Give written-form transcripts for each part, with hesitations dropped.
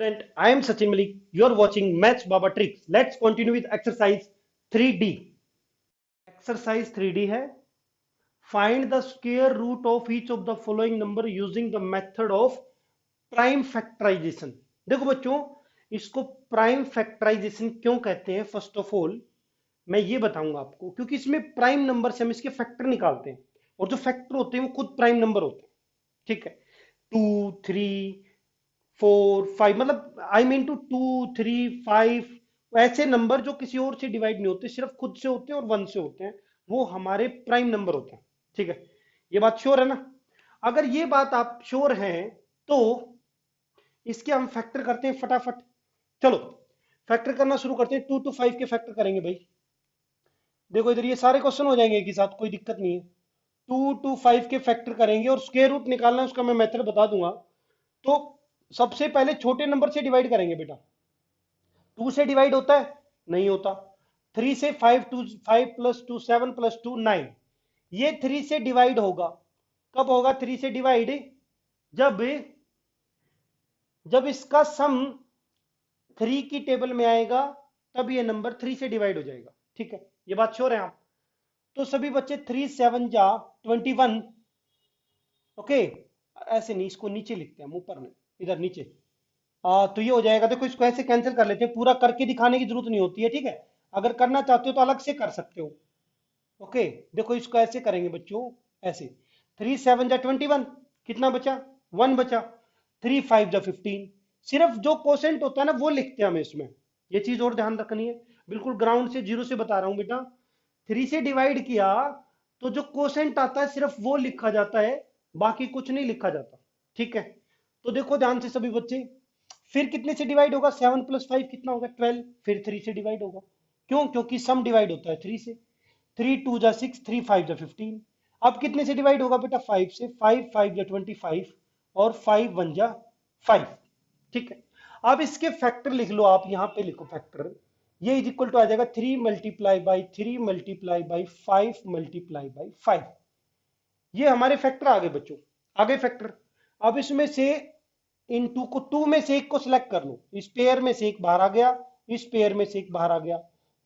Student, I am Sachin Malik. You are watching Maths Baba Tricks. Let's continue with exercise 3D. Exercise 3D है find the square root of each of the following number using the method of prime factorization. देखो बच्चों, इसको prime factorisation क्यों कहते हैं, first of all मैं ये बताऊंगा आपको, क्योंकि इसमें प्राइम नंबर से हम इसके फैक्टर निकालते हैं और जो फैक्टर होते हैं वो खुद प्राइम नंबर होते हैं। ठीक है, 2, 3, 4, 5, मतलब आई मीन टू 2, 3, 5 ऐसे नंबर जो किसी और से डिवाइड नहीं होते, सिर्फ खुद से होते हैं और 1 से होते हैं, वो हमारे प्राइम नंबर होते हैं। ठीक है, ये बात श्योर है ना? अगर ये बात आप श्योर हैं तो इसके हम फैक्टर करते हैं फटाफट। चलो फैक्टर करना शुरू करते हैं। 2 to 5 के फैक्टर करेंगे भाई। देखो इधर ये सारे क्वेश्चन हो जाएंगे एक ही साथ, कोई दिक्कत नहीं है। 2 to 5 के फैक्टर करेंगे और स्क्वायर रूट निकालना है, उसका मैं मेथड बता दूंगा। तो सबसे पहले छोटे नंबर से डिवाइड करेंगे बेटा। 2 से डिवाइड होता है? नहीं होता। 3 से 5, 2 5 + 2 7 + 2 9, ये 3 से डिवाइड होगा। कब होगा 3 से डिवाइड? जब जब इसका सम 3 की टेबल में आएगा, तब ये नंबर 3 से डिवाइड हो जाएगा। ठीक है, ये बात श्योर है आप? तो सभी बच्चे 3 7 जा 21। ओके, ऐसे नहीं, इसको नीचे लिखते हैं, ऊपर नहीं, इधर नीचे। तो ये हो जाएगा। देखो इसको ऐसे कैंसिल कर लेते हैं, पूरा करके दिखाने की जरूरत नहीं होती है। ठीक है, अगर करना चाहते हो तो अलग से कर सकते हो। ओके, देखो इसको ऐसे करेंगे बच्चों, ऐसे 3 7 जा 21, कितना बचा? 1 बचा। 3 5 जा 15। सिर्फ जो कोसेंट होता है ना वो लिखते हैं हमें इसमें, ये चीज और ध्यान रखनी है। बिल्कुल ग्राउंड से, जीरो से बता रहा हूं बेटा। 3 से डिवाइड किया तो जो कोसेंट आता है सिर्फ वो लिखा जाता है, बाकी कुछ नहीं लिखा जाता। ठीक है, तो देखो ध्यान से सभी बच्चे। फिर कितने से डिवाइड होगा? 7 + 5 कितना होगा? 12। फिर 3 से डिवाइड होगा। क्यों? क्योंकि सम डिवाइड होता है 3 से। 3 2 जा 6, 3 5 जा 15। अब कितने से डिवाइड होगा बेटा? 5 से। 5 5 जा 25 और 5 1 जा 5। ठीक है, अब इसके फैक्टर लिख लो आप, यहां पे लिखो फैक्टर। ये इज इक्वल टू आ जाएगा 3 × 3 × 5 × 5। ये हमारे फैक्टर आ गए बच्चों, आ गए फैक्टर। अब इसमें से इन टू में से एक को सिलेक्ट कर लो। इस पेयर में से एक बाहर आ गया, इस पेयर में से एक बाहर आ गया।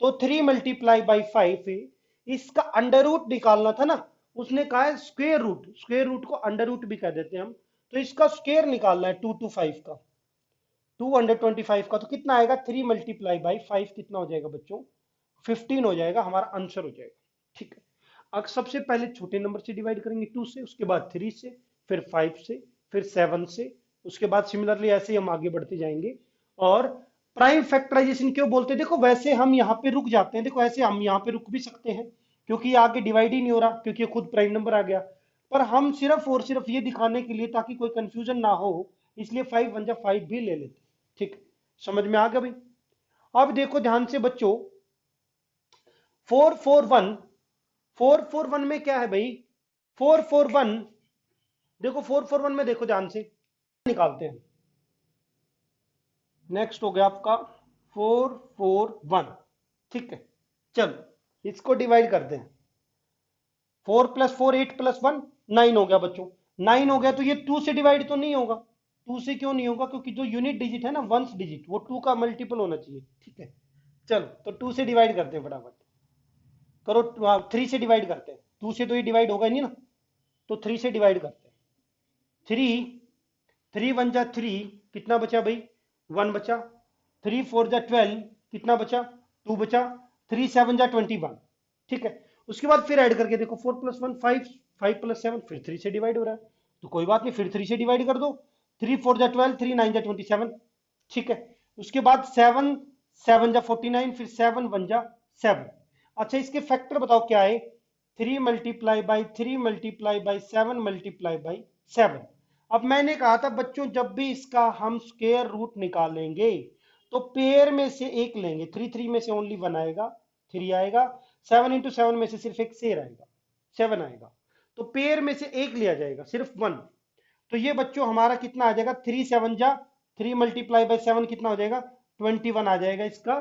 तो 3 × 5 है। इसका अंडर रूट निकालना था ना, उसने कहा है स्क्वायर रूट। स्क्वायर रूट को अंडर रूट भी कह देते हैं हम। तो इसका स्क्वायर निकालना है 2 to 5 का, 225 का। तो कितना आएगा? 3 × 5 कितना हो जाएगा बच्चों? 15 हो जाएगा, हमारा आंसर हो जाएगा। ठीक है, अब सबसे पहले छोटे नंबर से डिवाइड करेंगे 2 से, उसके बाद 3 से, फिर 5 से, फिर 7 से, उसके बाद सिमिलरली ऐसे ही हम आगे बढ़ते जाएंगे। और प्राइम फैक्टराइजेशन क्यों बोलते हैं? देखो वैसे हम यहाँ पे रुक जाते हैं, देखो ऐसे हम यहाँ पे रुक भी सकते हैं, क्योंकि ये आगे डिवाइड ही नहीं हो रहा, क्योंकि ये खुद प्राइम नंबर आ गया। पर हम सिर्फ और सिर्फ ये दिखाने के लिए, ताकि कोई कंफ्यूजन ना हो, इसलिए 5 1 जा 5 भी ले लेते हैं। ठीक, समझ में आ गया भाई? अब देखो ध्यान से बच्चों, 441, 441 में क्या है भाई? 441, देखो 441 में देखो ध्यान से, निकालते हैं। नेक्स्ट हो गया आपका 441। ठीक है, चलो इसको डिवाइड करते हैं। 4 + 4 8 + 1 9 हो गया बच्चों। 9 हो गया, तो ये 2 से डिवाइड तो नहीं होगा। 2 से क्यों नहीं होगा? क्योंकि जो यूनिट डिजिट है ना, वंस डिजिट, वो 2 का मल्टीपल होना चाहिए। ठीक है, चलो तो 2 से डिवाइड करते हैं फटाफट। करो, 3 से डिवाइड करते हैं। 2 से तो ये डिवाइड होगा नहीं ना, तो 3 से डिवाइड करते हैं। 3 3 1 जा 3, कितना बचा भाई? 1 बचा। 3 4 जा 12, कितना बचा? 2 बचा। 3 7 जा 21। ठीक है, उसके बाद फिर ऐड करके देखो, 4 + 1 5, 5 + 7, फिर 3 से डिवाइड हो रहा है, तो कोई बात नहीं, फिर 3 से डिवाइड कर दो। 3 4 जा 12, 3 9 जा 27। ठीक है, उसके बाद 7 7 जा 49, फिर 7 1 जा 7। अच्छा, इसके फैक्टर बताओ क्या है? 3 × 3 × 7 × 7। अब मैंने कहा था बच्चों, जब भी इसका हम स्क्वायर रूट निकालेंगे तो पेयर में से एक लेंगे। 3 3 में से ओनली 1 आएगा, 3 आएगा। 7 × 7 में से सिर्फ एक शेर आएगा, 7 आएगा। तो पेयर में से एक लिया जाएगा, सिर्फ 1। तो ये बच्चों हमारा कितना आ जाएगा? 3 7 जा 3 × 7 कितना हो जाएगा? 21 आ जाएगा इसका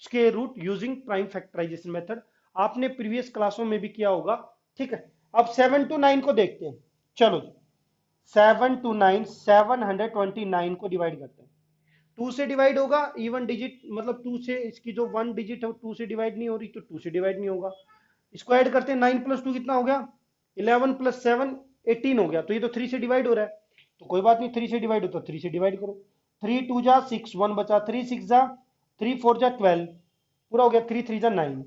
square root using prime factorisation method. आपने प्रीवियस क्लासों में भी किया होगा। ठीक है, अब 7 to 9 को देखते हैं। चलो 7 to 9, 729 को डिवाइड करते हैं। टू से डिवाइड होगा, इवन डिजिट मतलब टू से, इसकी जो वन डिजिट है वो टू से डिवाइड नहीं हो रही तो टू से डिवाइड नहीं होगा। इसको ऐड करते हैं, 9 + 2 कितना हो गया, 11 + 7 18 हो गया, तो ये तो 3 से डिवाइड हो रहा है, तो कोई बात नहीं, 3 से डिवाइड हो तो 3 से डिवाइड करो। 3 × 2 = 6, 1 बचा, 3 × 6 = 3 4 = 12, पूरा हो गया, 3 3 = 9,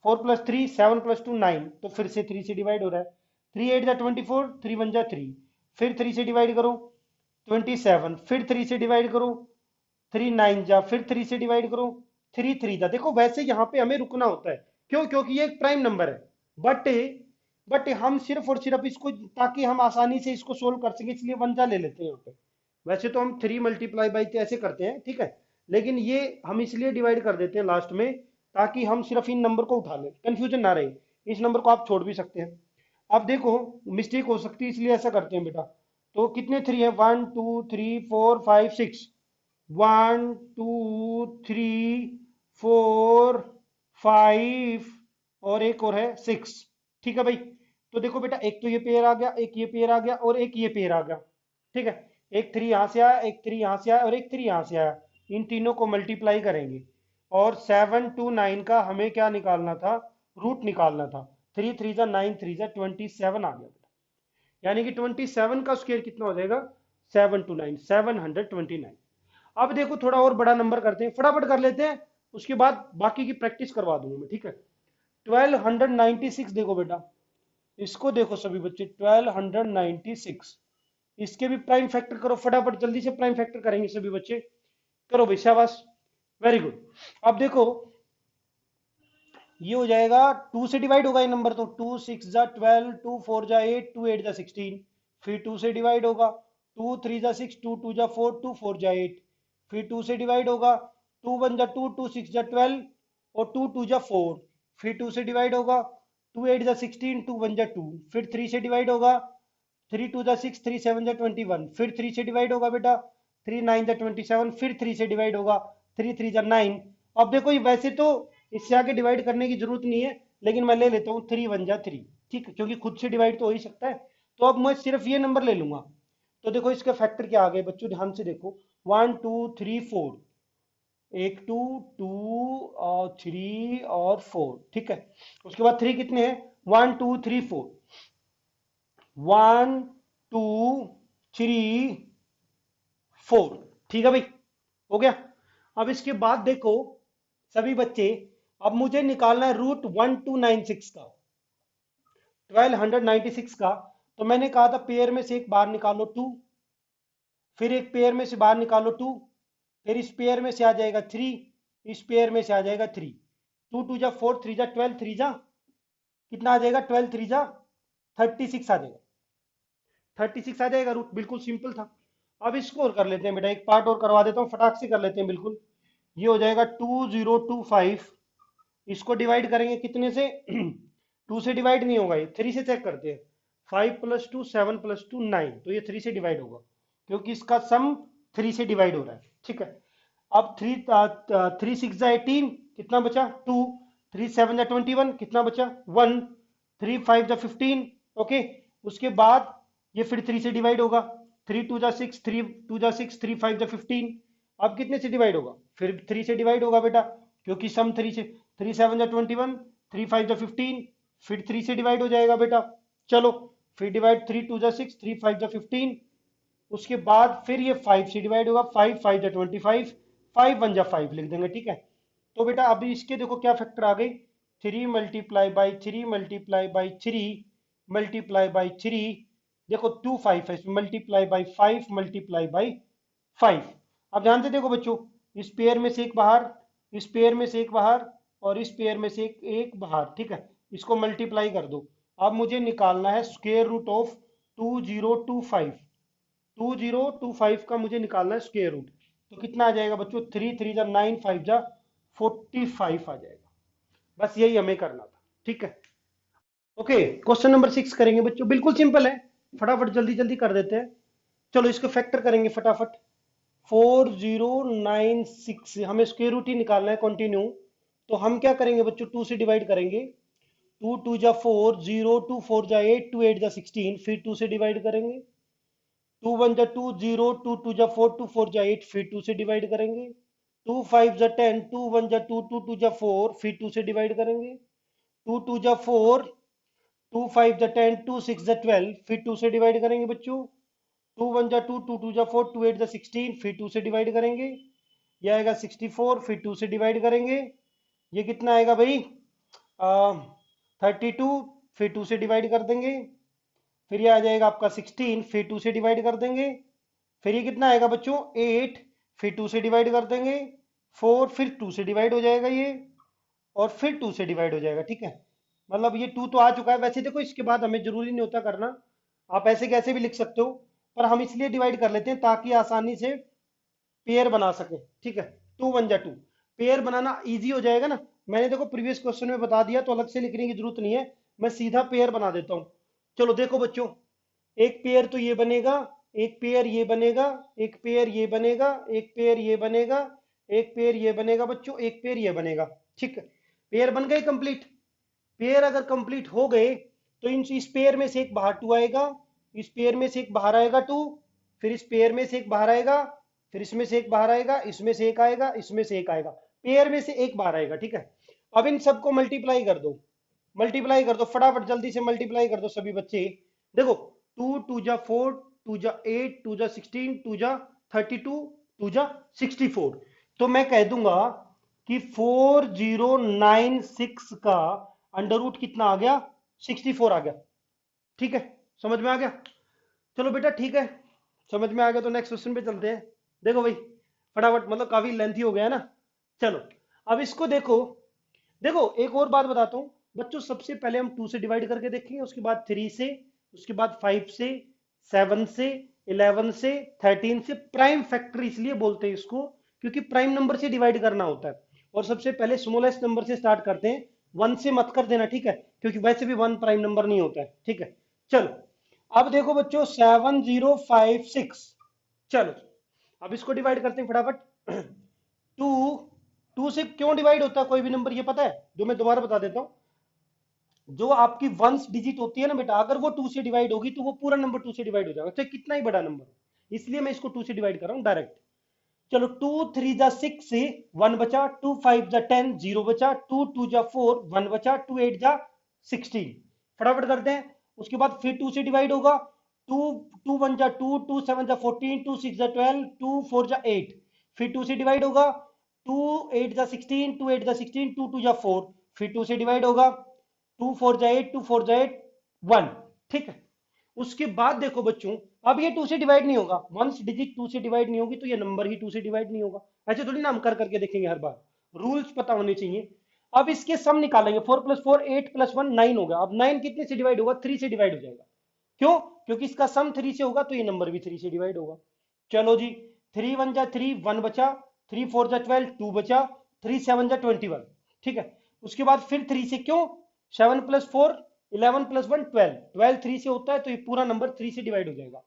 4 + 3 7 + 2 9, तो फिर से 3 से डिवाइड हो रहा है। 3 8 = 24, 3 1 = 3, फिर 3 से डिवाइड करो 27, फिर 3 से डिवाइड करो 3 9 जा, फिर 3 से डिवाइड करो 3 3 जा। देखो वैसे यहाँ पे हमें रुकना होता है, क्यों, क्योंकि ये एक प्राइम नंबर है, बट हम सिर्फ और सिर्फ इसको, ताकि हम आसानी से इसको सोल्व कर सके, इसलिए वन जा ले लेते हैं यहाँ पे। वैसे तो हम 3 × ऐसे करते हैं, ठीक है, लेकिन ये हम इसलिए डिवाइड कर देते हैं लास्ट में, ताकि हम सिर्फ इन नंबर को उठा लें, कंफ्यूजन ना रहे। इस नंबर को आप छोड़ भी सकते हैं। अब देखो मिस्टेक हो सकती है, इसलिए ऐसा करते हैं बेटा। तो कितने 3 है, 1 2 3 4 5 6, 1 2 3 4 5 और एक और है 6, ठीक है भाई। तो देखो बेटा, एक तो ये पेयर आ गया, एक ये पेयर आ गया, और एक ये पेयर आ गया, ठीक है। एक 3 यहां से आया, एक 3 यहां से आया, और एक 3 यहां से आया, इन तीनों को मल्टीप्लाई करेंगे, और 7 to 9 का हमें क्या निकालना था, रूट निकालना था। 3 3 = 9, 3 = 27 आ गया बेटा, यानी कि 27 का स्क्वायर कितना हो जाएगा, 7 to 9 729। अब देखो थोड़ा और बड़ा नंबर करते हैं, फटाफट कर लेते हैं, उसके बाद बाकी की प्रैक्टिस करवा दूंगा मैं, ठीक है। 1296, देखो बेटा, इसको देखो सभी बच्चे, 1296, इसके भी प्राइम फैक्टर करो फटाफट, जल्दी से प्राइम फैक्टर करेंगे सभी बच्चे, करो भाई, शाबाश, वेरी गुड। अब देखो ये हो जाएगा, 2 से डिवाइड होगा ये नंबर, तो 2 6 = 12, 2 4 = 8, 2 8 = 16, फिर 2 से डिवाइड होगा, 2 3 = 6, 2 2 = 4, 2 4 = 8, फिर 2 से डिवाइड होगा, 2 1 = 2, 2 6 = 12, और 2 2 = 4, फिर 2 से डिवाइड होगा, 2 8 = 16, 2 1 = 2, फिर 3 से डिवाइड होगा, 3 2 = 6, 3 7 = 21, फिर 3 से डिवाइड होगा बेटा, 3 9 = 27, फिर 3 से डिवाइड होगा, 3 3 = 9। अब देखो ये वैसे तो इससे आगे डिवाइड करने की जरूरत नहीं है, लेकिन मैं ले लेता हूँ 3 1 = 3, ठीक है, क्योंकि खुद से डिवाइड तो हो ही सकता है। तो अब मैं सिर्फ ये नंबर ले लूंगा। तो देखो इसके फैक्टर क्या आ गए बच्चों, ध्यान से देखो, 1 2 3 4, एक 2 2 और 3 और 4, ठीक है। उसके बाद 3 कितने हैं, 1 2 3 4, 1 2 3 4, ठीक है भाई, हो गया। अब इसके बाद देखो सभी बच्चे, अब मुझे निकालना है रूट 1296 का, 1296 का। तो मैंने कहा था पेयर में से एक बाहर निकालो 2, फिर एक पेयर में से बाहर निकालो 2, फिर इस पेयर में से आ जाएगा 3, इस पेयर में से आ जाएगा 3, 2 2 = 4, 3 = 12, 3 जा कितना आ जाएगा, 12 3 जा 36 आ जाएगा, 36 आ जाएगा रूट, बिल्कुल सिंपल था। अब इसको और कर लेते हैं बेटा, एक पार्ट और करवा देता हूँ, फटाक से कर लेते हैं बिल्कुल। ये हो जाएगा 2025, इसको डिवाइड करेंगे कितने से, 2 से डिवाइड नहीं होगा, ये 3 से चेक करते हैं, 5 + 2 7 + 2 9, तो ये 3 से डिवाइड होगा, क्योंकि इसका सम 3 से डिवाइड हो रहा है, ठीक है। अब 3 6 = 18, कितना बचा 2, 3 7 = 21, कितना बचा 1, 3 5 = 15, ओके। उसके बाद ये फिर 3 से डिवाइड होगा, 3 2 = 6, 3 2 = 6, 3 5 = 15, अब कितने से डिवाइड होगा, फिर 3 से डिवाइड होगा बेटा, क्योंकि सम 3 से, 3 7 = 21, 3 5 = 15, फिर 3 से डिवाइड हो जाएगा बेटा, चलो फिर डिवाइड, 3 2 = 6, 3 5 = 15, उसके बाद फिर ये 5 से डिवाइड होगा, 5 5 = 25, 5 1 = 5 लिख देंगे, ठीक है। तो बेटा अभी इसके देखो क्या फैक्टर आ गई, 3 × 3 × 3 × 3, देखो 2 5 है, मल्टीप्लाई बाई 5 मल्टीप्लाई बाई 5। अब ध्यान से देखो बच्चों, इस पेयर में से एक बाहर, इस पेयर में से एक बाहर, और इस पेयर में से एक बाहर, ठीक है, इसको मल्टीप्लाई कर दो। अब मुझे निकालना है स्क्वायर रूट ऑफ 2025, 2025 का मुझे निकालना है स्क्वायर रूट, तो कितना आ जाएगा बच्चों, 3 3 × 9, 5 × 45 आ जाएगा, बस यही हमें करना था, ठीक है। ओके, क्वेश्चन नंबर 6 करेंगे बच्चों, बिल्कुल सिंपल है, फटाफट जल्दी जल्दी कर देते हैं। चलो इसको फैक्टर करेंगे फटाफट, 4096, हमें स्क्वायर रूट ही निकालना है कंटिन्यू। तो हम क्या करेंगे बच्चों, 2 से डिवाइड करेंगे, 2 2 = 4, 0 2 4 = 8, 2 8 = 16, फिर 2 से डिवाइड करेंगे, टू वन जा टू जीरो, टू टू जा फोर, टू फोर जा एट, फिर टू से डिवाइड करेंगे। टू फाइव जा टेन, टू वन जा टू, टू टू जा फोर, फिर टू से डिवाइड करेंगे। टू टू जा फोर, टू फाइव जा टेन, टू सिक्स जा ट्वेल्व, फिर टू से डिवाइड करेंगे बच्चों। टू वन जा टू, टू टू जा फोर, टू एट जा सिक्सटीन, फिर टू से डिवाइड करेंगे। ये आएगा 64, फिर टू से डिवाइड करेंगे। ये कितना आएगा भाई? 32, फिर टू से डिवाइड कर देंगे। फिर ये आ जाएगा आपका 16, फिर टू से डिवाइड कर देंगे। फिर ये कितना आएगा बच्चों? 8, फिर टू से डिवाइड कर देंगे। 4, फिर टू से डिवाइड हो जाएगा ये, और फिर टू से डिवाइड हो जाएगा। ठीक है, मतलब ये टू तो आ चुका है। वैसे देखो इसके बाद हमें जरूरी नहीं होता करना, आप ऐसे कैसे भी लिख सकते हो, पर हम इसलिए डिवाइड कर लेते हैं ताकि आसानी से पेयर बना सके। ठीक है, टू वन जा टू, पेयर बनाना इजी हो जाएगा ना। मैंने देखो प्रीवियस क्वेश्चन में बता दिया, तो अलग से लिखने की जरूरत नहीं है, मैं सीधा पेयर बना देता हूं। चलो देखो बच्चों, एक पेयर तो ये बनेगा, एक पेयर ये बनेगा, एक पेयर ये बनेगा, एक पेयर ये बनेगा, एक पेयर ये बनेगा बच्चों, एक पेयर ये बनेगा। ठीक है, पेयर बन गए कंप्लीट। पेयर अगर कंप्लीट हो गए तो इन इस पेयर में से एक बाहर टू आएगा, इस पेयर में से एक बाहर आएगा टू, फिर इस पेयर में से एक बाहर आएगा, फिर इसमें से एक बाहर आएगा, इसमें से एक आएगा, इसमें से एक आएगा, पेयर में से एक बाहर आएगा। ठीक है, अब इन सबको मल्टीप्लाई कर दो, मल्टीप्लाई कर दो फटाफट, जल्दी से मल्टीप्लाई कर दो सभी बच्चे। देखो, टू टू जा फोर, टू जा एट, टू जा सिक्सटीन, टू जा 32, टू जा 64। तो मैं कह दूंगा कि 4096 का अंडर रूट कितना आ गया? 64 आ गया। ठीक है, समझ में आ गया? चलो बेटा ठीक है, समझ में आ गया तो नेक्स्ट क्वेश्चन पे चलते हैं। देखो भाई फटाफट, मतलब काफी लेंथी हो गया है ना। चलो अब इसको देखो। देखो एक और बात बताता हूँ बच्चों, सबसे पहले हम टू से डिवाइड करके देखेंगे, उसके बाद थ्री से, उसके बाद फाइव से, सेवन से, 11 से, 13 से। प्राइम फैक्टर इसलिए बोलते हैं इसको क्योंकि प्राइम नंबर से डिवाइड करना होता है, और सबसे पहले स्मॉलेस्ट नंबर से स्टार्ट करते हैं। वन से मत कर देना, ठीक है, क्योंकि वैसे भी वन प्राइम नंबर नहीं होता है। ठीक है, चलो अब देखो बच्चों 7056। चलो अब इसको डिवाइड करते हैं फटाफट। टू, टू से क्यों डिवाइड होता है कोई भी नंबर, ये पता है? जो मैं दोबारा बता देता हूं, जो आपकी वंस डिजिट होती है ना बेटा, अगर वो टू से डिवाइड होगी तो वो पूरा नंबर टू से डिवाइड हो जाएगा, चाहे कितना ही बड़ा नंबर। इसलिए मैं इसको टू से डिवाइड कर रहा हूं डायरेक्ट। चलो टू थ्री जा सिक्स से वन बचा, टू फाइव जा टेन, जीरो बचा, टू टू जा फोर, वन बचा, टू एट जा 16। फटाफट करते हैं, उसके बाद फिर टू से डिवाइड होगा। टू, टू वन जा टू, टू सेवन जा 14, टू सिक्स जा 12, टू फोर जा 8, फिर टू से डिवाइड होगा। टू एट जा 16, टू एट जा 16, टू टू जा फोर, फिर टू से डिवाइड होगा। टू फोर जा एट, टू फोर जा एट, वन। ठीक है, उसके बाद देखो बच्चों, अब ये टू से डिवाइड नहीं होगा, वंस डिजिट टू से डिवाइड नहीं होगी तो ये नंबर ही टू से डिवाइड नहीं होगा। ऐसे थोड़ी ना हम कर करके देखेंगे हर बार, रूल्स पता होने चाहिए। अब इसके सम निकालेंगे, four plus four, eight plus one, nine होगा। अब नाइन कितने से डिवाइड होगा? थ्री से डिवाइड हो जाएगा। क्यों? क्योंकि इसका सम थ्री से होगा तो ये नंबर भी थ्री से डिवाइड होगा। चलो जी, थ्री वन जा थ्री, वन बचा, थ्री फोर जा 12, टू बचा, थ्री सेवन जा 21। ठीक है, उसके बाद फिर थ्री से, क्यों? Seven plus four, 11 plus one, 12, 12 three से होता है तो ये पूरा नंबर थ्री से डिवाइड हो जाएगा।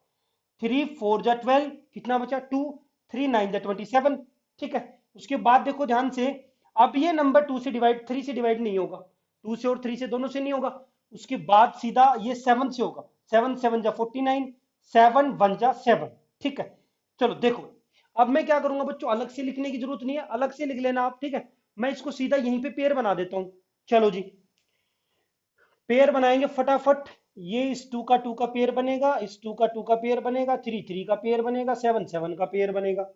थ्री फोर जा 12, कितना बचा? टू, थ्री नाइन जा 27। ठीक है, उसके बाद देखो ध्यान से, अब ये नंबर टू से डिवाइड, थ्री से डिवाइड नहीं होगा, टू से और थ्री से दोनों से नहीं होगा। उसके बाद सीधा ये सेवन से होगा, सेवन सेवन जा 49, सेवन वन जा सेवन। ठीक है, चलो देखो, अब मैं क्या करूंगा बच्चों, अलग से लिखने की जरूरत नहीं है, अलग से लिख लेना आप। ठीक है, मैं इसको सीधा यहीं पे पेयर बना देता हूं। चलो जी, पेयर बनाएंगे फटाफट। ये इस टू का पेयर बनेगा, इस टू का पेयर बनेगा, थ्री थ्री का पेयर बनेगा, सेवन सेवन का पेयर बनेगा।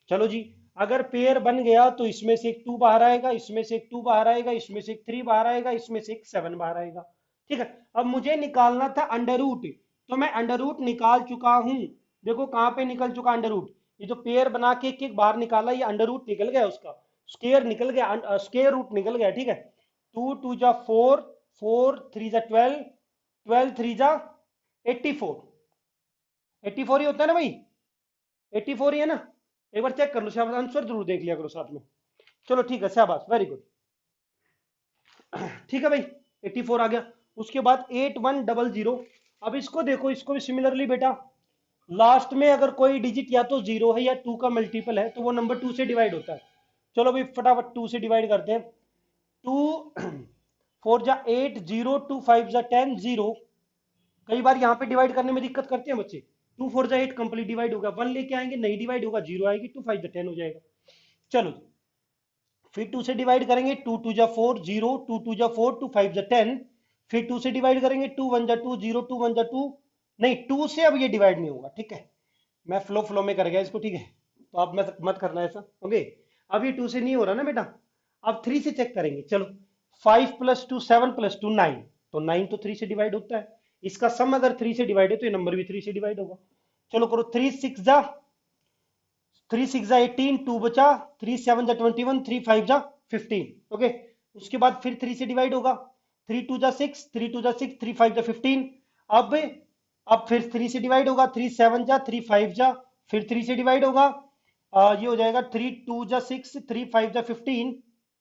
चलो जी, अगर पेयर बन गया तो इसमें से एक टू बाहर आएगा, इसमें से एक टू बाहर आएगा, इसमें से एक थ्री बाहर आएगा, इसमें से एक सेवन बाहर आएगा। ठीक है, अब मुझे निकालना था अंडर रूट, तो मैं अंडर रूट निकाल चुका हूं। देखो कहां पे निकल चुका अंडर रूट, ये जो पेयर बना के एक एक बाहर निकाला, ये अंडर रूट निकल गया, उसका स्केयर निकल गया, स्केयर रूट निकल गया। ठीक है, टू टू जा फोर, फोर थ्री जा 12, 12 थ्री जा 84, 84 ही होता है ना भाई? 84 ही है ना? एक बार चेक कर लो, शाबाश, आंसर जरूर देख लिया करो साथ में। चलो ठीक है, शाबाश, वेरी गुड। ठीक है भाई, 84 आ गया। उसके बाद 8100। अब इसको देखो, इसको भी सिमिलरली बेटा, लास्ट में अगर कोई डिजिट या तो जीरो है या टू का मल्टीपल है तो वो नंबर टू से डिवाइड होता है। चलो भाई फटाफट टू से डिवाइड करते हैं। टू फोर जा एट, जीरो, टू फाइव जा 10, जीरो। कई बार यहाँ पे डिवाइड करने में दिक्कत करते हैं बच्चे, 2 4 जा 8 कंप्लीट डिवाइड हो गया, 1 लेके आएंगे नहीं डिवाइड होगा, 0 आएगी, 2 5 जा 10 हो जाएगा। चलो फिर 2 से डिवाइड करेंगे, 2 2 जा 4 0, 2 2 जा 4, 2 5 जा 10। फिर 2 से डिवाइड करेंगे, 2 1 जा 2 0, 2 1 जा 2। नहीं 2 से अब ये डिवाइड नहीं होगा, ठीक है, मैं फ्लो फ्लो में कर गया इसको, ठीक है, तो आप मत करना ऐसा, ओके। अब ये 2 से नहीं हो रहा ना बेटा, अब 3 से चेक करेंगे, चलो 5 + 2 7 + 2 9, तो 9 तो 3 से डिवाइड होता है, इसका सम अगर 3 से डिवाइड है तो ये नंबर भी 3 से डिवाइड होगा। चलो करो, 3 6 जा 18, 2 बचा, 3 7 जा 21, 3 5 जा 15, ओके। उसके बाद फिर 3 से डिवाइड होगा, 3 2 जा 6, 3 2 जा 6, 3 5 जा 15। अब अब फिर 3 से डिवाइड होगा, 3 7 जा, 3 5 जा, फिर 3 से डिवाइड होगा, ये हो जाएगा 3 2 जा 6, 3 5 जा 15,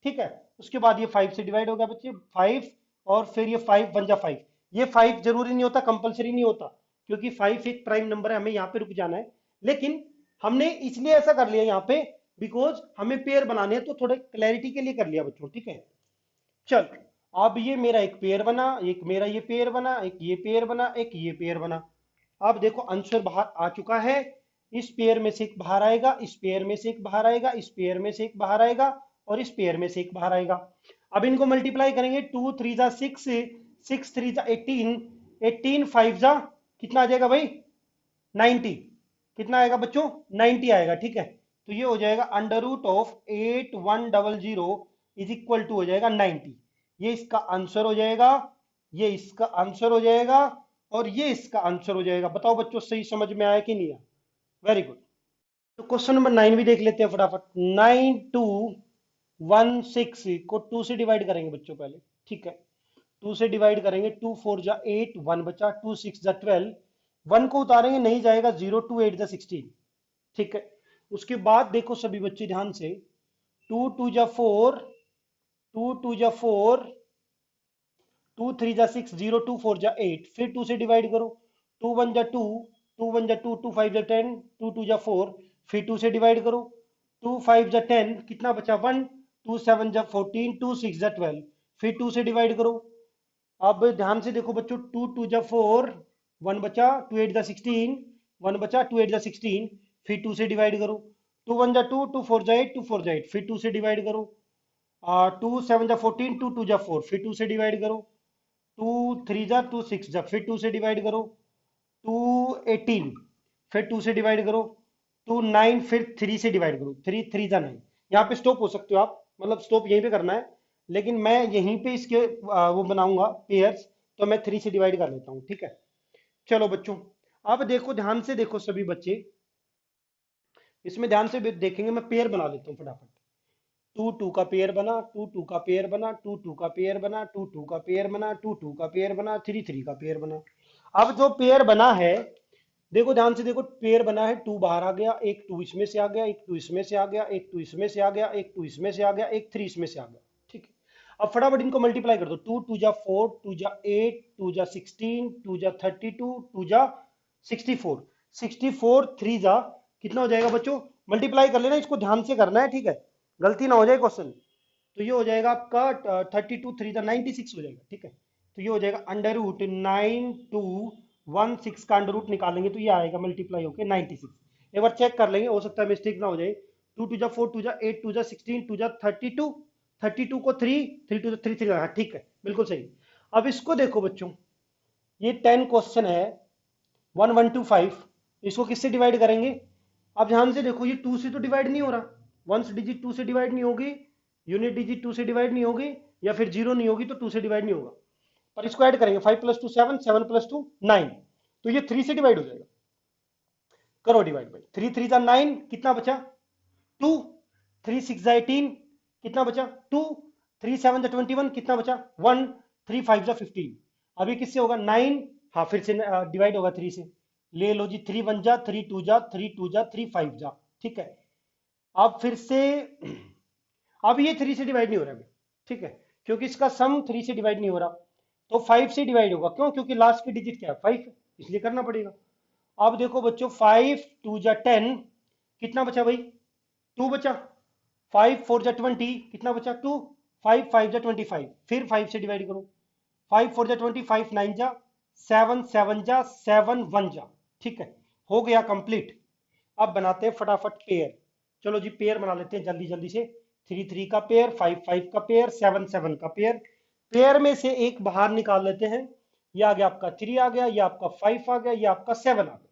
ठीक है। उसके बाद ये 5 से डिवाइड हो गया बच्चे, 5, और फिर ये 5 1 जा 5, ये 5 जरूरी नहीं होता, कंपलसरी नहीं होता, क्योंकि 5 एक प्राइम नंबर है, हमें यहाँ पे रुक जाना है, लेकिन हमने इसलिए ऐसा कर लिया यहाँ पे बिकॉज हमें पेयर बनाने हैं, तो थोड़े क्लैरिटी के लिए कर लिया बच्चों, ठीक है। चल अब ये मेरा एक पेयर बना, एक मेरा ये पेयर बना, एक ये पेयर बना, एक ये पेयर बना। अब देखो आंसर बाहर आ चुका है, इस पेयर में से एक बाहर आएगा, इस पेयर में से एक बाहर आएगा, इस पेयर में से एक बाहर आएगा, और इस पेयर में से एक बाहर आएगा। अब इनको मल्टीप्लाई करेंगे, 2 3 जा 6, 6 3 जा 18, 18 5 जा कितना आ जाएगा भाई, 90। कितना आएगा बच्चों, 90 आएगा, ठीक है। तो ये हो जाएगा √8 100 इज इक्वल टू हो जाएगा 90। ये इसका आंसर हो जाएगा, ये इसका आंसर हो जाएगा, और ये इसका आंसर हो जाएगा। बताओ बच्चों सही समझ में आया कि नहीं आया? Very good. तो क्वेश्चन नंबर 9 भी देख लेते हैं फटाफट। 9 2 1 6 को 2 से डिवाइड करेंगे बच्चों पहले, ठीक है। 2 से डिवाइड करेंगे, 2 4 जा 8, 1 बचा, 2 6 जा 12, 1 को उतारेंगे नहीं जाएगा, 0 2 8 जा 16, ठीक है। उसके बाद देखो सभी बच्चे ध्यान से, 2 2 जा 4, 2 2 जा 4, 2 3 जा 6, 0 2 4 जा 8, फिर 2 से डिवाइड करो, 2 1 जा 2, 2 1 जा 2, 2 5 जा 10, 2 2 जा 4, फिर 2 से डिवाइड करो, 2 5 जा 10, कितना बचा 1, 2 7 जा 14, 2 6 जा 12, फिर 2 से डिवाइड करो। अब ध्यान से देखो बच्चों, 2 2 जा 4, 1 बचा, 2 8 जा 16, 1 बचा, 2 8 जा 16, फिर 2 से डिवाइड करो, 2 1 जा 2, 2 4 जा 8, 2 4 जा 8, फिर 2 से डिवाइड करो, 2 7 जा 14, 2 2 जा 4, फिर 2 से डिवाइड करो, 2 3 जा 2 6 जा, फिर 2 से डिवाइड करो, 2 18, फिर 2 से डिवाइड करो, 2 9, फिर 3 से डिवाइड करो, 3 3 जा 9। यहाँ पे स्टॉप हो सकते हो आप, मतलब स्टॉप यहीं पे करना है, लेकिन मैं यहीं पे इसके वो बनाऊंगा पेयर्स, तो मैं 3 से डिवाइड कर लेता हूँ, ठीक है। चलो बच्चों, अब देखो ध्यान से देखो सभी बच्चे, इसमें ध्यान से देखेंगे, मैं पेयर बना लेता हूँ फटाफट। 2 2 का पेयर बना, 2 2 का पेयर बना, 2 2 का पेयर बना, 2 2 का पेयर बना, 2 2 का पेयर बना, 3 3 का पेयर बना। अब जो पेयर बना है, देखो ध्यान से देखो, पेयर बना है, 2 बाहर आ गया, एक 2 इसमें से आ गया, एक 2 इसमें से आ गया, एक 2 इसमें से आ गया, एक 2 इसमें से आ गया, एक 3 इसमें से आ गया, ठीक है। अब फटाफट इनको मल्टीप्लाई कर दो, 2 2 जा 4, 2 जा 8, 2 जा 16, 2 जा 32, 2 जा 64, 64 3 जा कितना हो जाएगा बच्चों, मल्टीप्लाई कर लेना, इसको ध्यान से करना है, ठीक है, गलती ना हो जाए क्वेश्चन। तो ये हो जाएगा आपका 32 3 जा 96 हो जाएगा, ठीक है। तो ये हो जाएगा √9 2 1 6 का अंडर रूट निकालेंगे तो ये आएगा मल्टीप्लाई होकर 96। एक बार चेक कर लेंगे, हो सकता है मिस्टेक ना हो जाए। 2 2 जा 4, 2 जा 8, 2 जा 16, 2 जा 32, 32 को 3, 3 2 3 3, हाँ ठीक है, बिल्कुल सही। अब इसको देखो बच्चों, ये 10 क्वेश्चन है, 1 1 2 5, इसको किससे डिवाइड करेंगे? अब ध्यान से देखो, ये 2 से तो डिवाइड नहीं हो रहा, वंस डिजिट 2 से डिवाइड नहीं होगी, यूनिट डिजिट 2 से डिवाइड नहीं होगी, या फिर जीरो नहीं होगी तो 2 से डिवाइड नहीं होगा। पर इसको ऐड करेंगे, 5 + 2 7, 7 + 2 9, तो ये 3 से डिवाइड हो जाएगा। करो डिवाइड बाई 3 3 जा 9, कितना बचा 2, 3 6 जा 18, कितना बचा 2, 3 7 जा 21, कितना बचा 1, 3 5 जा 15। अब ये किससे होगा 9, हाँ फिर से डिवाइड होगा 3 से, ले लो जी, 3 1 जा, 3 2 जा, 3 2 जा, 3 5 जा, ठीक है। अब फिर से अब ये 3 से डिवाइड नहीं हो रहा है, ठीक है, क्योंकि इसका सम 3 से डिवाइड नहीं हो रहा, तो 5 से डिवाइड होगा, क्यों, क्योंकि लास्ट की डिजिट क्या है 5, इसलिए करना पड़ेगा। अब देखो बच्चों, 5 2 जा 10, कितना बचा भाई 2 बचा, 5 4 जा 20, कितना बचा 2, 5 5 जा 25, फिर 5 से डिवाइड करो, 5 4 जा 25, 9 जा 7 7 जा 7 1 जा, ठीक है, हो गया कंप्लीट। अब बनाते हैं फटाफट पेयर। चलो जी पेयर बना लेते हैं जल्दी जल्दी से। 3 3 का पेयर, 5 5 का पेयर, 7 7 का पेयर। पेयर में से एक बाहर निकाल लेते हैं। ये आ गया आपका 3 आ गया, ये आपका 5 आ गया, ये आपका 7 आ गया।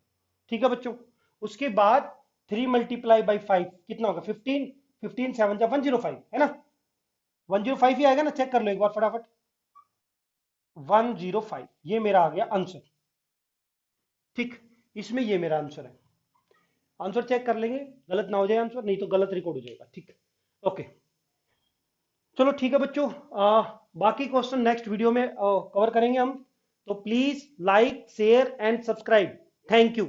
ठीक है बच्चों। उसके बाद 3 मल्टीप्लाई बाई 5 कितना होगा? 15। 15 7 जा 105 है ना? 105 ही आएगा ना? चेक कर लो एक बार फटाफट। 105 ये मेरा आ गया आंसर। ठीक, इसमें ये मेरा आंसर है। आंसर चेक कर लेंगे, गलत ना हो जाए आंसर, नहीं तो गलत रिकॉर्ड हो जाएगा। ठीक, ओके। चलो ठीक है बच्चों, बाकी क्वेश्चन नेक्स्ट वीडियो में कवर करेंगे हम। तो please like share and subscribe. Thank you.